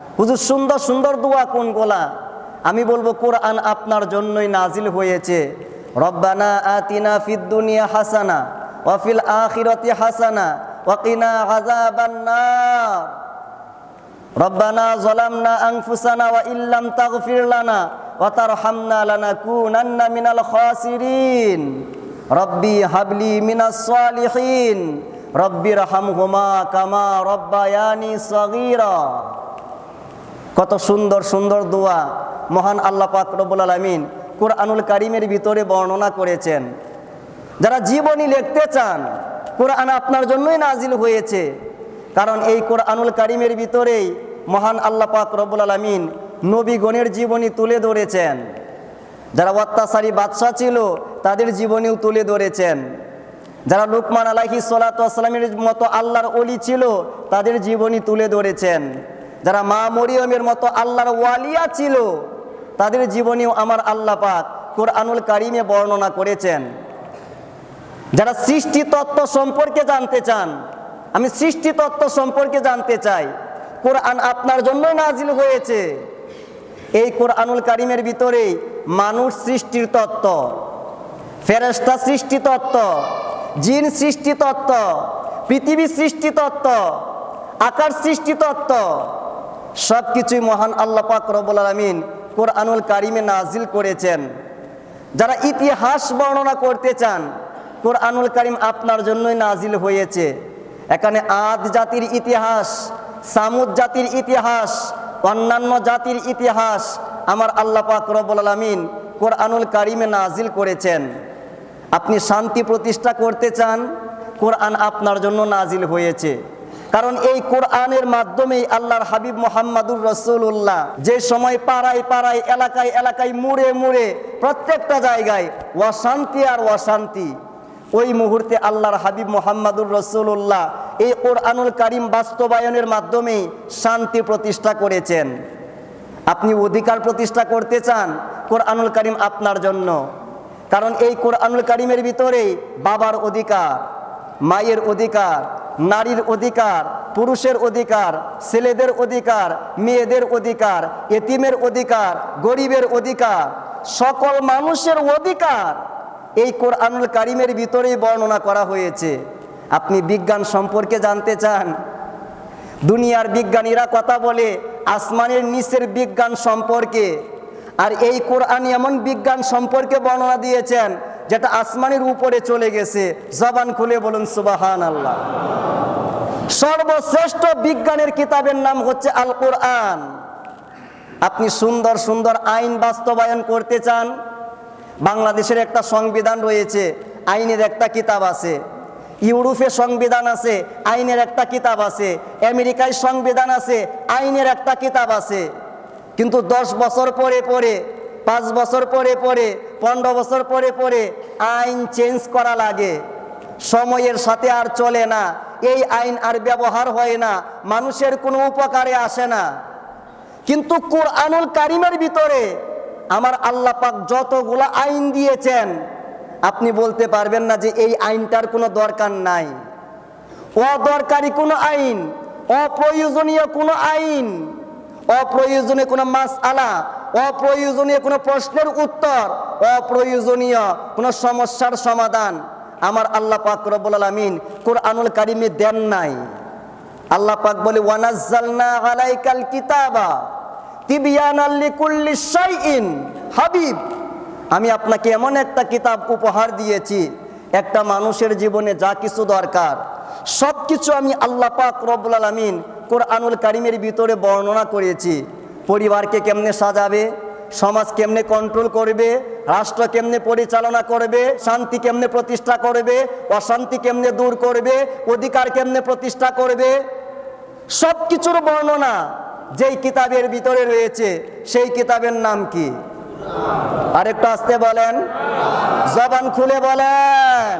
হুজুর সুন্দর সুন্দর দোয়া কোনগুলা? আমি বলবো কোরআন আপনার জন্যই নাজিল হয়েছে। রব্বানা আতিনা ফিদ দুনিয়া হাসানা ওয়া ফিল আখিরাতি হাসানা ওয়া কিনা আযাবান নার। রব্বানা যালামনা আনফুসানা ওয়া ইল্লাম তাগফির লানা ওয়া তারহামনা লানাকুনান্না মিনাল খাসিরিন। রব্বি হাবলি মিনাস সালিহিন। রব্বিরহামহুমা কামা রব্বায়ানি সগীরা। কত সুন্দর সুন্দর দোয়া মহান আল্লাহ পাক রব্বুল আলামিন কোরআনুল কারীমের ভিতরে বর্ণনা করেছেন। যারা জীবনী লিখতে চান, কোরআন আপনার জন্যই নাজিল হয়েছে। কারণ এই কোরআনুল কারীমের ভিতরেই মহান আল্লাহ পাক রব্বুল আলামিন নবীগণের জীবনী তুলে ধরেছেন। যারা অত্যাচারী বাদশা ছিল তাদের জীবনীও তুলে ধরেছেন। যারা লুকমান আলাইহিস সালাতু ওয়াস সালামের মতো আল্লাহর ওলি ছিল তাদের জীবনী তুলে ধরেছেন। যারা মা মরিয়মের মতো আল্লাহর ওয়ালিয়া ছিল তাদের জীবনীও আমার আল্লাহ পাক কোরআনুল কারীমে বর্ণনা করেছেন। যারা সৃষ্টি তত্ত্ব সম্পর্কে জানতে চান, আমি সৃষ্টি তত্ত্ব সম্পর্কে জানতে চাই, কোরআন আপনার জন্যই নাজিল হয়েছে। এই কোরআনুল কারীমের ভিতরেই মানুষ সৃষ্টির তত্ত্ব, ফেরেশতা সৃষ্টি তত্ত্ব, জিন সৃষ্টি তত্ত্ব, পৃথিবী সৃষ্টি তত্ত্ব, আকাশ সৃষ্টি তত্ত্ব সব কিছুই মহান আল্লাহ পাক রব্বুল আলামিন কোরআনুল কারীমে নাজিল করেছেন। যারা ইতিহাস বর্ণনা করতে চান, কোরআনুল কারীম আপনার জন্যই নাজিল হয়েছে। এখানে আদ জাতির ইতিহাস, সামুদ জাতির ইতিহাস, অন্যান্য জাতির ইতিহাস আমার আল্লাহ পাক রব্বুল আলামিন কোরআনুল কারীমে নাজিল করেছেন। আপনি শান্তি প্রতিষ্ঠা করতে চান, কোরআন আপনার জন্য নাজিল হয়েছে। কারণ এই কোরআনের মাধ্যমেই আল্লাহর হাবিব মুহাম্মাদুর রাসূলুল্লাহ যে সময় পাড়ায় পাড়ায়, এলাকায় এলাকায়, মুড়ে মুড়ে প্রত্যেকটা জায়গায় অশান্তি আর অশান্তি, ওই মুহূর্তে আল্লাহর হাবিব মুহাম্মাদুর রাসূলুল্লাহ এই কোরআনুল কারীম বাস্তবায়নের মাধ্যমেই শান্তি প্রতিষ্ঠা করেছেন। আপনি অধিকার প্রতিষ্ঠা করতে চান, কোরআনুল কারীম আপনার জন্য। কারণ এই কোরআনুল কারীমের ভিতরেই বাবার অধিকার, মায়ের অধিকার, নারীর অধিকার, পুরুষের অধিকার, ছেলেদের অধিকার, মেয়েদের অধিকার, এতিমের অধিকার, গরিবের অধিকার, সকল মানুষের অধিকার এই কোরআনুল কারীমের ভিতরেই বর্ণনা করা হয়েছে। আপনি বিজ্ঞান সম্পর্কে জানতে চান, দুনিয়ার বিজ্ঞানীরা কথা বলে আসমানের নিচের বিজ্ঞান সম্পর্কে, আর এই কোরআন এমন বিজ্ঞান সম্পর্কে বর্ণনা দিয়েছেন যেটা আসমানের উপরে চলে গেছে। জবান খুলে বলুন সুবহানাল্লাহ। সর্বশ্রেষ্ঠ বিজ্ঞানের কিতাবের নাম হচ্ছে আল কোরআন। আপনি সুন্দর সুন্দর আইন বাস্তবায়ন করতে চান, বাংলাদেশের একটা সংবিধান রয়েছে, আইনের একটা কিতাব আছে। ইউরোপে সংবিধান আছে, আইনের একটা কিতাব আছে। আমেরিকায় সংবিধান আছে, আইনের একটা কিতাব আছে। কিন্তু 10 বছর পরে পরে, 5 বছর পরে পরে, 15 বছর পরে পরে আইন চেঞ্জ করা লাগে। সময়ের সাথে আর চলে না, এই আইন আর ব্যবহার হয় না, মানুষের কোনো উপকারে আসে না। কিন্তু কোরআনুল কারীমের ভিতরে আমার আল্লাহ পাক যতগুলো আইন দিয়েছেন, আপনি বলতে পারবেন না যে এই আইনটার কোনো দরকার নাই। অদরকারি কোনো আইন, অপ্রয়োজনীয় কোনো আইন, অপ্রয়োজনীয় কোনো মাসআলা, অপ্রয়োজনীয় কোনো প্রশ্নের উত্তর, অপ্রয়োজনীয় কোনো সমস্যার সমাধান আমার আল্লাহ পাক রব্বুল আলামিন কোরআনুল কারীমে দেন নাই। আল্লাহ পাক বলে ওয়ানাজ্জালনা আলাইকাল কিতাবা তিবয়ানাল লিকুল্লি শাইইন। হাবিব, আমি আপনাকে এমন একটা কিতাব উপহার দিয়েছি, একটা মানুষের জীবনে যা কিছু দরকার সব কিছু আমি আল্লাহ পাক রব্বুল আলামিন কোরআনুল কারীমের ভিতরে বর্ণনা করেছি। পরিবারকে কেমনে সাজাবে, সমাজ কেমনে কন্ট্রোল করবে, রাষ্ট্র কেমনে পরিচালনা করবে, শান্তি কেমনে প্রতিষ্ঠা করবে, অশান্তি কেমনে দূর করবে, অধিকার কেমনে প্রতিষ্ঠা করবে, সব কিছুর বর্ণনা যেই কিতাবের ভিতরে রয়েছে সেই কিতাবের নাম কি? আরেকটু আসতে বলেন, জবান খুলে বলেন।